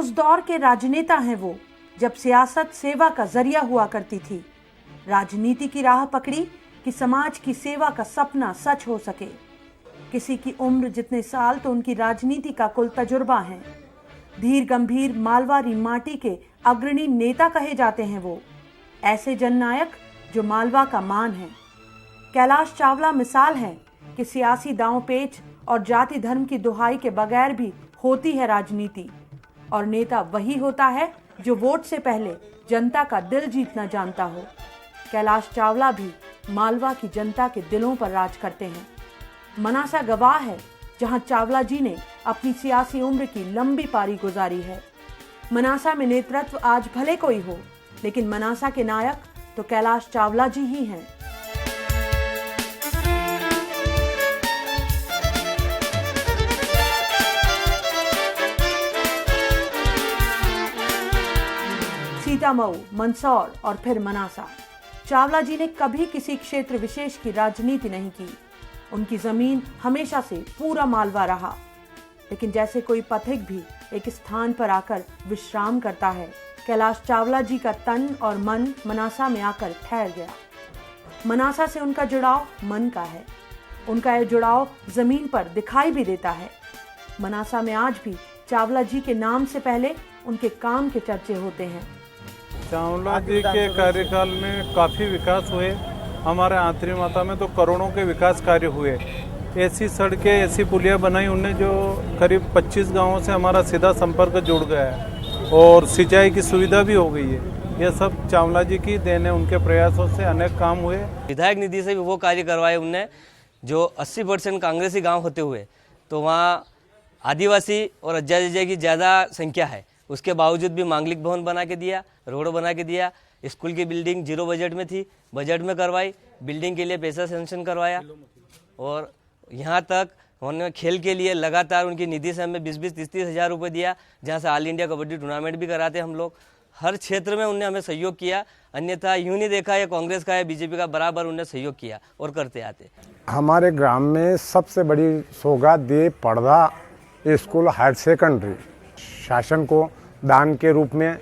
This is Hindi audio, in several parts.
उस दौर के राजनेता हैं वो, जब सियासत सेवा का जरिया हुआ करती थी। राजनीति की राह पकड़ी कि समाज की सेवा का सपना सच हो सके। किसी की उम्र जितने साल तो उनकी राजनीति का कुल तजुर्बा है। धीर गंभीर मालवारी माटी के अग्रणी नेता कहे जाते हैं वो, ऐसे जननायक जो मालवा का मान है। कैलाश चावला मिसाल है कि सियासी दांव पेच और जाति धर्म की दुहाई के बगैर भी होती है राजनीति, और नेता वही होता है जो वोट से पहले जनता का दिल जीतना जानता हो। कैलाश चावला भी मालवा की जनता के दिलों पर राज करते हैं। मनासा गवाह है, जहां चावला जी ने अपनी सियासी उम्र की लंबी पारी गुजारी है। मनासा में नेतृत्व आज भले कोई हो, लेकिन मनासा के नायक तो कैलाश चावला जी ही हैं। सीतामऊ, मंदसौर और फिर मनासा। चावला जी ने कभी किसी क्षेत्र विशेष की राजनीति नहीं की। उनकी जमीन हमेशा से पूरा मालवा रहा। लेकिन जैसे कोई पथिक भी एक स्थान पर आकर विश्राम करता है, कैलाश चावला जी का तन और मन मनासा में आकर ठहर गया। मनासा से उनका जुड़ाव मन का है। उनका यह जुड़ाव जमीन पर दिखाई भी देता है। मनासा में आज भी चावला जी के नाम से पहले उनके काम के चर्चे होते हैं। चावला जी के कार्यकाल में काफ़ी विकास हुए। हमारे आंतरी माता में तो करोड़ों के विकास कार्य हुए। ऐसी सड़कें, ऐसी पुलिया बनाई उनने जो करीब 25 गांवों से हमारा सीधा संपर्क जुड़ गया है, और सिंचाई की सुविधा भी हो गई है। ये सब चावला जी की देन है। उनके प्रयासों से अनेक काम हुए। विधायक निधि से भी वो कार्य करवाए उनने जो 80% कांग्रेसी गाँव होते हुए तो वहाँ आदिवासी और अज्जा की ज़्यादा संख्या है। उसके बावजूद भी मांगलिक भवन बना के दिया, रोड बना के दिया। स्कूल की बिल्डिंग 0 बजट में थी, बजट में करवाई। बिल्डिंग के लिए पैसा सेंक्शन करवाया। और यहाँ तक उन्होंने खेल के लिए लगातार उनकी निधि से हमें 20-20, 30-30 हज़ार रुपये दिया, जहाँ से ऑल इंडिया कबड्डी टूर्नामेंट भी कराते हम लोग। हर क्षेत्र में उनने हमें सहयोग किया। अन्यथा यूँ नहीं देखा या कांग्रेस का या बीजेपी का, बराबर उनने सहयोग किया और करते आते। हमारे ग्राम में सबसे बड़ी सौगात दी पड़दा स्कूल हायर सेकेंडरी। शासन को दान के रूप में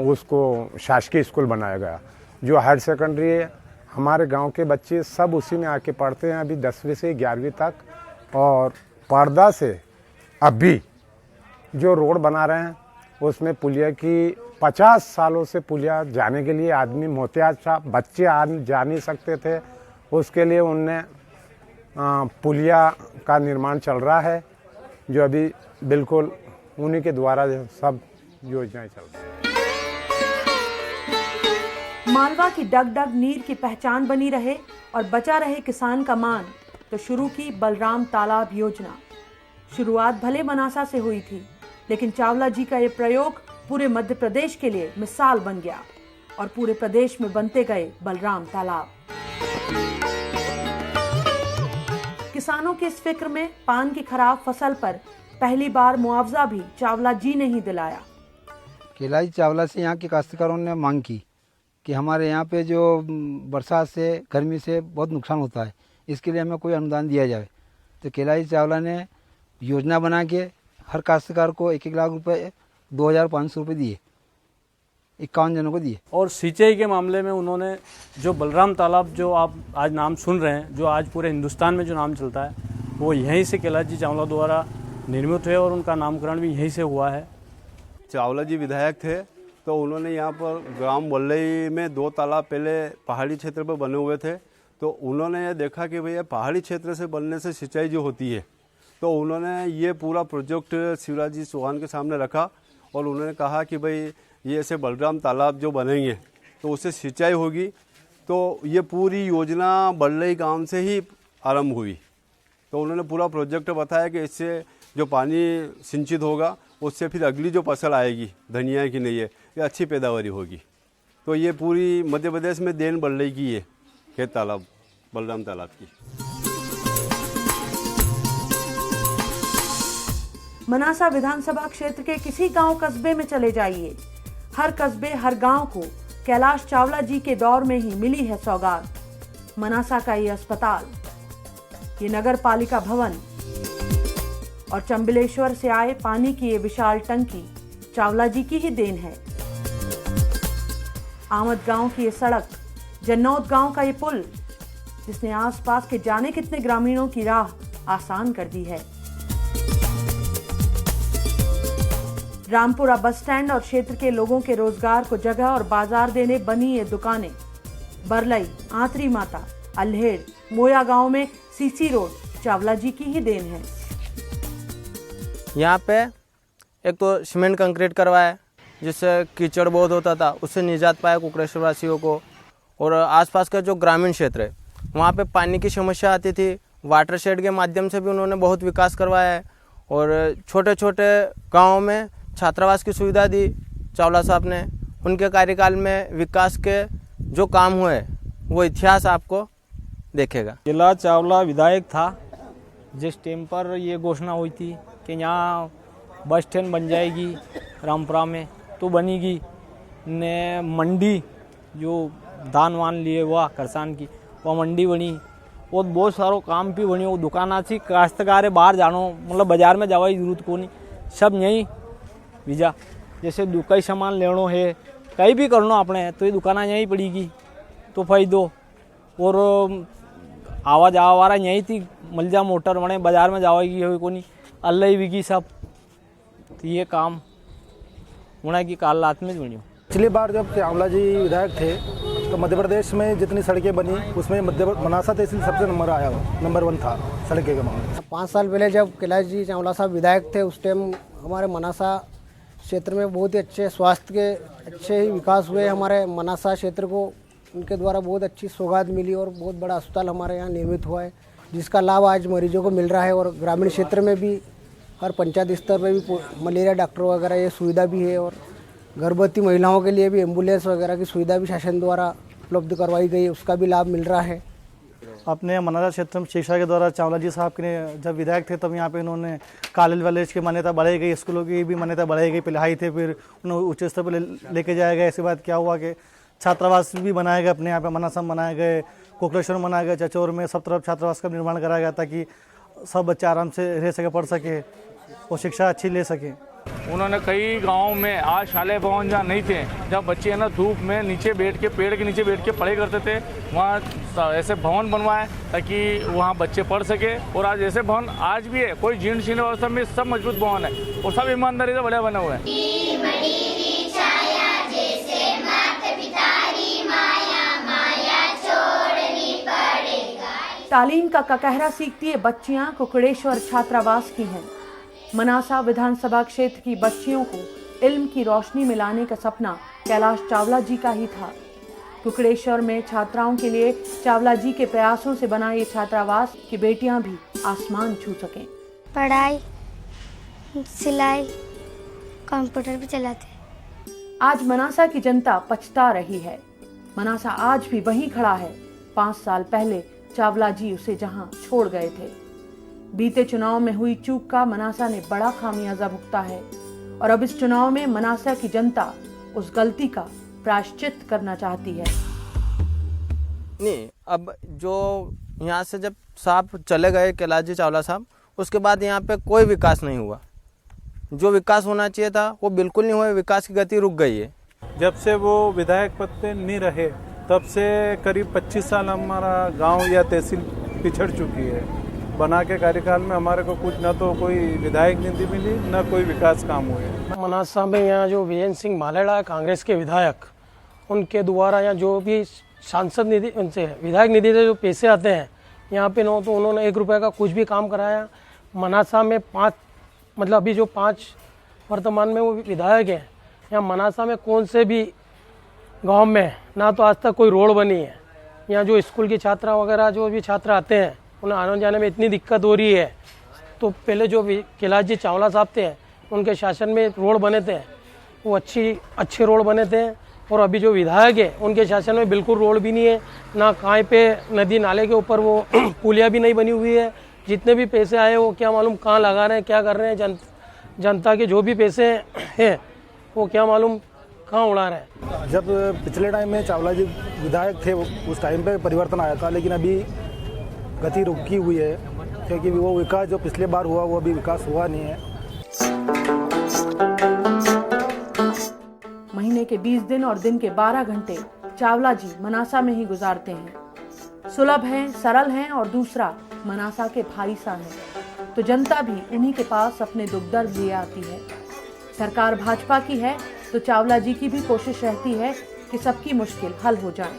उसको शासकीय स्कूल बनाया गया। जो हायर सेकेंडरी है, हमारे गांव के बच्चे सब उसी में आके पढ़ते हैं अभी 10वीं से 11वीं तक। और पर्दा से अभी जो रोड बना रहे हैं उसमें पुलिया की 50 सालों से पुलिया जाने के लिए आदमी मोहताज था, बच्चे जा नहीं सकते थे। उसके लिए उनने पुलिया का निर्माण चल रहा है, जो अभी बिल्कुल उन्हीं के द्वारा सब योजनाएं चल रही हैं। मालवा की डगडग नीर की पहचान बनी रहे और बचा रहे किसान का मान, तो शुरू की बलराम तालाब योजना। शुरुआत भले मनासा से हुई थी, लेकिन चावला जी का ये प्रयोग पूरे मध्य प्रदेश के लिए मिसाल बन गया और पूरे प्रदेश में बनते गए बलराम तालाब। किसानों की इस फिक्र में पान की खराब फसल पर पहली बार मुआवजा भी चावला जी ने ही दिलाया। कैलाश चावला से यहाँ के काश्तकारों ने मांग की कि हमारे यहाँ पे जो बरसात से, गर्मी से बहुत नुकसान होता है, इसके लिए हमें कोई अनुदान दिया जाए। तो कैलाश चावला ने योजना बना के हर काश्तकार को 1-1 लाख रुपए, 2,500 रुपये दिए, 51 जनों को दिए। और सिंचाई के मामले में उन्होंने जो बलराम तालाब, जो आप आज नाम सुन रहे हैं, जो आज पूरे हिंदुस्तान में जो नाम चलता है, वो यहीं से कैलाश जी चावला द्वारा निर्मित हुए और उनका नामकरण भी यहीं से हुआ है। चावला जी विधायक थे तो उन्होंने यहाँ पर ग्राम वल्लई में 2 तालाब पहले पहाड़ी क्षेत्र पर बने हुए थे। तो उन्होंने ये देखा कि भैया पहाड़ी क्षेत्र से बनने से सिंचाई जो होती है, तो उन्होंने ये पूरा प्रोजेक्ट शिवराज जी चौहान के सामने रखा और उन्होंने कहा कि भाई ये ऐसे बलराम तालाब जो बनेंगे तो उससे सिंचाई होगी। तो ये पूरी योजना वल्लई गांव से ही आरंभ हुई। तो उन्होंने पूरा प्रोजेक्ट बताया कि इससे जो पानी सिंचित होगा उससे फिर अगली जो फसल आएगी, धनिया की नहीं है, ये अच्छी पैदावारी होगी। तो ये पूरी मध्य प्रदेश में देन वल्लई की है, खेत तालाब, बलराम तालाब की। मनासा विधानसभा क्षेत्र के किसी गांव कस्बे में चले जाइए, हर कस्बे हर गांव को कैलाश चावला जी के दौर में ही मिली है सौगात। मनासा का ये अस्पताल, ये नगर पालिका भवन और चंबलेश्वर से आए पानी की ये विशाल टंकी चावला जी की ही देन है। आमद गांव की ये सड़क, जन्नौद गांव का ये पुल, जिसने आसपास के जाने कितने ग्रामीणों की राह आसान कर दी है। रामपुरा बस स्टैंड और क्षेत्र के लोगों के रोजगार को जगह और बाजार देने बनी ये दुकानें बरलई, आंतरी माता, अल्हेड़, मोया गांव में सीसी रोड चावला जी की ही देन है। यहाँ पे एक तो सीमेंट कंक्रीट करवाया, जिससे कीचड़ बहुत होता था, उससे निजात पाया कुकड़ेश्वर वासियों को। और आसपास का जो ग्रामीण क्षेत्र है वहाँ पे पानी की समस्या आती थी, वाटर शेड के माध्यम से भी उन्होंने बहुत विकास करवाया है। और छोटे छोटे गाँव में छात्रावास की सुविधा दी चावला साहब ने। उनके कार्यकाल में विकास के जो काम हुए वो इतिहास आपको देखेगा। जिला चावला विधायक था जिस टाइम पर ये घोषणा हुई थी कि यहाँ बस स्टैंड बन जाएगी रामपुरा में, तो बनेगी ने मंडी जो दान वान लिए हुआ किसान की, वह मंडी बनी और बहुत सारो काम भी बनी। वो दुकाना थी, काश्तकारे बाहर जानो मतलब बाजार में जावा की जरूरत को नहीं, सब यहीं बीजा। जैसे कई सामान लेनो है, कहीं भी करना अपने, तो ये दुकाना यहीं पड़ेगी तो फायदो। और आवा जावा वाला यहीं थी, मलजा मोटर बने बाजार में जावागी हो को नहीं, अल्लाह ही बिकी सब। तो ये काम होना की काल रात में बनी। पिछली बार जब चावला जी विधायक थे तो मध्य प्रदेश में जितनी सड़कें बनी उसमें मनासा तहसील सबसे नंबर 1 था सड़कें के मामले। 5 साल पहले जब कैलाश जी चावला साहब विधायक थे उस टाइम हमारे मनासा क्षेत्र में बहुत ही अच्छे स्वास्थ्य के अच्छे ही विकास हुए। हमारे मनासा क्षेत्र को उनके द्वारा बहुत अच्छी सौगात मिली और बहुत बड़ा अस्पताल हमारे यहाँ निर्मित हुआ है, जिसका लाभ आज मरीजों को मिल रहा है। और ग्रामीण क्षेत्र में भी हर पंचायत स्तर पर भी मलेरिया डॉक्टर वगैरह ये सुविधा भी है। और गर्भवती महिलाओं के लिए भी एम्बुलेंस वगैरह की सुविधा भी शासन द्वारा उपलब्ध करवाई गई है, उसका भी लाभ मिल रहा है। अपने मनासा क्षेत्र में शिक्षा के द्वारा चावला जी साहब के जब विधायक थे तब यहाँ पे इन्होंने कॉलेज वालेज की मान्यता बढ़ाई गई, स्कूलों की भी मान्यता बढ़ाई गई। पहले हाई थे, फिर उन्हें उच्च स्तर पर लेके जाया गया। ऐसी बात क्या हुआ कि छात्रावास भी बनाए गए अपने यहाँ पे, मनासा बनाए गए, कोकलेश्वर बनाए गए, चचौर में सब तरफ छात्रावास का निर्माण कराया गया ताकि सब बच्चे आराम से रह सके, पढ़ सके और शिक्षा अच्छी ले सके। उन्होंने कई गांवों में आज शाले भवन जहाँ नहीं थे, जहाँ बच्चे है ना धूप में नीचे बैठ के पेड़ के नीचे बैठ के पढ़ाई करते थे, वहाँ ऐसे भवन बनवाए ताकि वहाँ बच्चे पढ़ सके। और आज ऐसे भवन आज भी है, कोई जीर्ण शीर्ण अवस्था में सब मजबूत भवन है और सब ईमानदारी से बढ़िया बने हुए हैं। तालीम का ककहरा सीखती है बच्चियां कुकड़ेश्वर छात्रावास की हैं। मनासा विधानसभा क्षेत्र की बच्चियों को इल्म की रोशनी में लाने का सपना कैलाश चावला जी का ही था। कुकड़ेश्वर में छात्राओं के लिए चावला जी के प्रयासों से बना ये छात्रावास की बेटियां भी आसमान छू सकें। पढ़ाई, सिलाई, कंप्यूटर भी चलाते। आज मनासा की जनता पछता रही है। मनासा आज भी वहीं खड़ा है 5 साल पहले चावला जी उसे जहां छोड़ गए थे। बीते चुनाव में हुई चूक का मनासा ने बड़ा खामियाजा भुगता है और अब इस चुनाव में मनासा की जनता उस गलती का प्रायश्चित करना चाहती है। नहीं, अब जो यहाँ से जब साहब चले गए कैलाश जी चावला साहब, उसके बाद यहाँ पे कोई विकास नहीं हुआ। जो विकास होना चाहिए था वो बिल्कुल नहीं हुआ, विकास की गति रुक गई है। जब से वो विधायक पद पे नहीं रहे तब से करीब 25 साल हमारा गांव या तहसील पिछड़ चुकी है। बना के कार्यकाल में हमारे को कुछ न तो कोई विधायक निधि मिली न कोई विकास काम हुए। मनासा में यहाँ जो वीरेंद्र सिंह मालेड़ा कांग्रेस के विधायक, उनके द्वारा यहाँ जो भी सांसद निधि उनसे विधायक निधि से जो पैसे आते हैं यहाँ पे न तो उन्होंने 1 रुपये का कुछ भी काम कराया। मनासा में 5 मतलब अभी जो 5 वर्तमान में वो विधायक हैं, यहाँ मनासा में कौन से भी गांव में ना तो आज तक कोई रोड बनी है। यहाँ जो स्कूल की छात्रा वगैरह जो भी छात्र आते हैं उन्हें आने जाने में इतनी दिक्कत हो रही है। तो पहले जो कैलाश जी चावला साहब थे उनके शासन में रोड बने थे, वो अच्छे रोड बने थे। और अभी जो विधायक है उनके शासन में बिल्कुल रोड भी नहीं है, ना कहीं पे नदी नाले के ऊपर वो पुलिया भी नहीं बनी हुई है। जितने भी पैसे आए वो क्या मालूम कहाँ लगा रहे हैं, क्या कर रहे हैं। जनता के जो भी पैसे हैं वो क्या मालूम कहाँ उड़ा रहे हैं। जब पिछले टाइम में चावला जी विधायक थे उस टाइम पे परिवर्तन आया था, लेकिन अभी गति रुकी हुई है क्योंकि वो विकास जो पिछले बार हुआ वो अभी विकास हुआ नहीं है। के 20 दिन और दिन के 12 घंटे चावला जी मनासा में ही गुजारते हैं। सुलभ हैं, सरल हैं और दूसरा मनासा के भाई सा हैं, तो जनता भी उन्हीं के पास अपने दुख दर्द लिए आती है। सरकार भाजपा की है तो चावला जी की भी कोशिश रहती है कि सबकी मुश्किल हल हो जाए।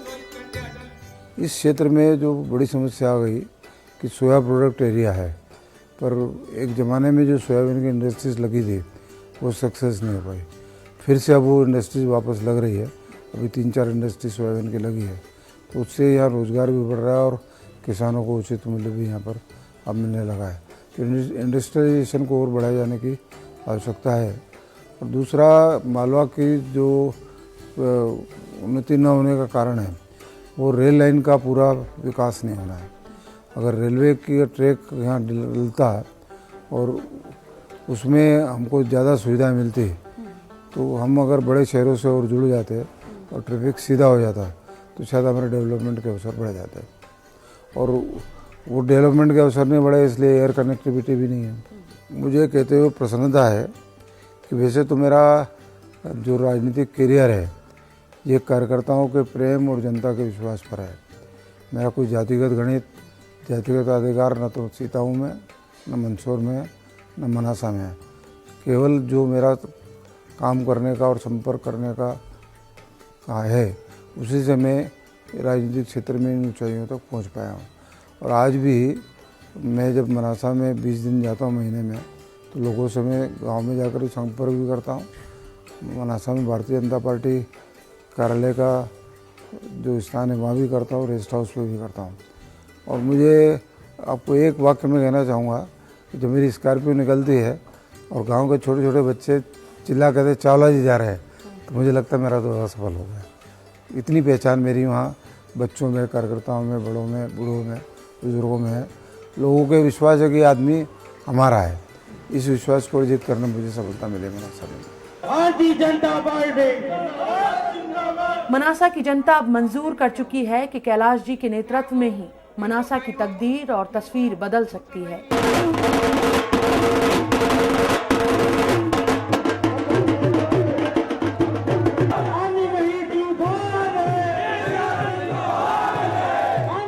इस क्षेत्र में जो बड़ी समस्या आ गई कि सोया प्रोडक्ट एरिया है, पर एक ज़माने में जो सोयाबीन की इंडस्ट्रीज लगी थी वो सक्सेस नहीं हो पाई। फिर से अब वो इंडस्ट्रीज वापस लग रही है। अभी 3-4 इंडस्ट्री सोयाबीन की लगी है, तो उससे यहाँ रोज़गार भी बढ़ रहा है और किसानों को उचित मूल्य भी यहाँ पर अब मिलने लगा है। तो इंडस्ट्रियलाइजेशन को और बढ़ाए जाने की आवश्यकता है। और दूसरा, मालवा की जो उन्नति न होने का कारण है वो रेल लाइन का पूरा विकास नहीं होना है। अगर रेलवे की ट्रैक यहाँ डलता और उसमें हमको ज़्यादा सुविधाएं मिलती तो हम अगर बड़े शहरों से और जुड़ जाते और ट्रैफिक सीधा हो जाता तो शायद हमारे डेवलपमेंट के अवसर बढ़ जाते। और वो डेवलपमेंट के अवसर नहीं बढ़े इसलिए एयर कनेक्टिविटी भी नहीं है। मुझे कहते हुए प्रसन्नता है कि वैसे तो मेरा जो राजनीतिक करियर है ये कार्यकर्ताओं के प्रेम और जनता के विश्वास पर है। मेरा कोई जातिगत गणित, जातिगत अधिकार न तो सीताऊ में, न मंदसौर में, न मनासा में है। केवल जो मेरा काम करने का और संपर्क करने का है उसी से मैं राजनीतिक क्षेत्र में इन ऊंचाइयों तक पहुंच पाया हूं। और आज भी मैं जब मनासा में 20 दिन जाता हूं महीने में, तो लोगों से मैं गांव में जाकर संपर्क भी करता हूं। मनासा में भारतीय जनता पार्टी कार्यालय का जो स्थान है वहाँ भी करता हूँ, रेस्ट हाउस पे भी करता हूँ। और मुझे आपको एक वाक्य में कहना चाहूँगा कि जब मेरी स्कॉर्पियो निकलती है और गांव के छोटे छोटे बच्चे चिल्ला कहते चावला जी जा रहे हैं, तो मुझे लगता है मेरा दौरा सफल हो गया। इतनी पहचान मेरी वहाँ बच्चों में, कार्यकर्ताओं में, बड़ों में, बूढ़ों में, बुजुर्गों में है। लोगों के विश्वास है कि आदमी हमारा है। इस विश्वास को अर्जित करने में मुझे सफलता मिली मनासा में। भारतीय जनता पार्टी मनासा की जनता अब मंजूर कर चुकी है कि कैलाश जी के नेतृत्व में ही मनासा की तकदीर और तस्वीर बदल सकती है।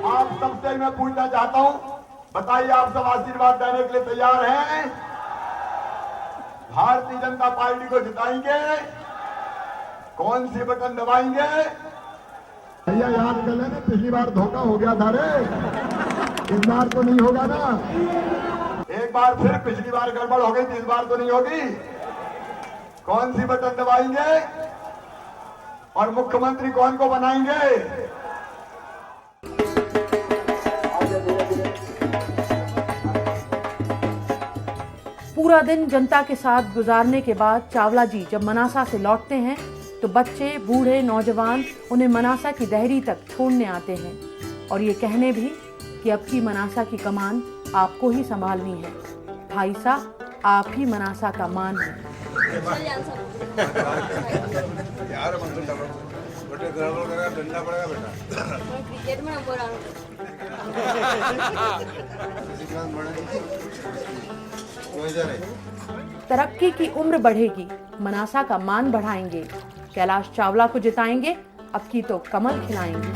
आप सबसे मैं पूछना चाहता हूं, बताइए आप सब आशीर्वाद देने के लिए तैयार हैं? भारतीय जनता पार्टी को जिताएंगे? कौन सी बटन दबाएंगे? भैया याद कर लेना, पिछली बार धोखा हो गया था रे, इस बार तो नहीं होगा ना। एक बार फिर पिछली बार गड़बड़ हो गई थी, इस बार तो नहीं होगी। कौन सी बटन दबाएंगे और मुख्यमंत्री कौन को बनाएंगे? पूरा दिन जनता के साथ गुजारने के बाद चावला जी जब मनासा से लौटते हैं तो बच्चे, बूढ़े, नौजवान उन्हें मनासा की दहरी तक छोड़ने आते हैं और ये कहने भी कि अब की मनासा की कमान आपको ही संभालनी है। भाई साहब, आप ही मनासा का मान है। तरक्की की उम्र बढ़ेगी, मनासा का मान बढ़ाएंगे, कैलाश चावला को जिताएंगे, अब की तो कमल खिलाएंगे।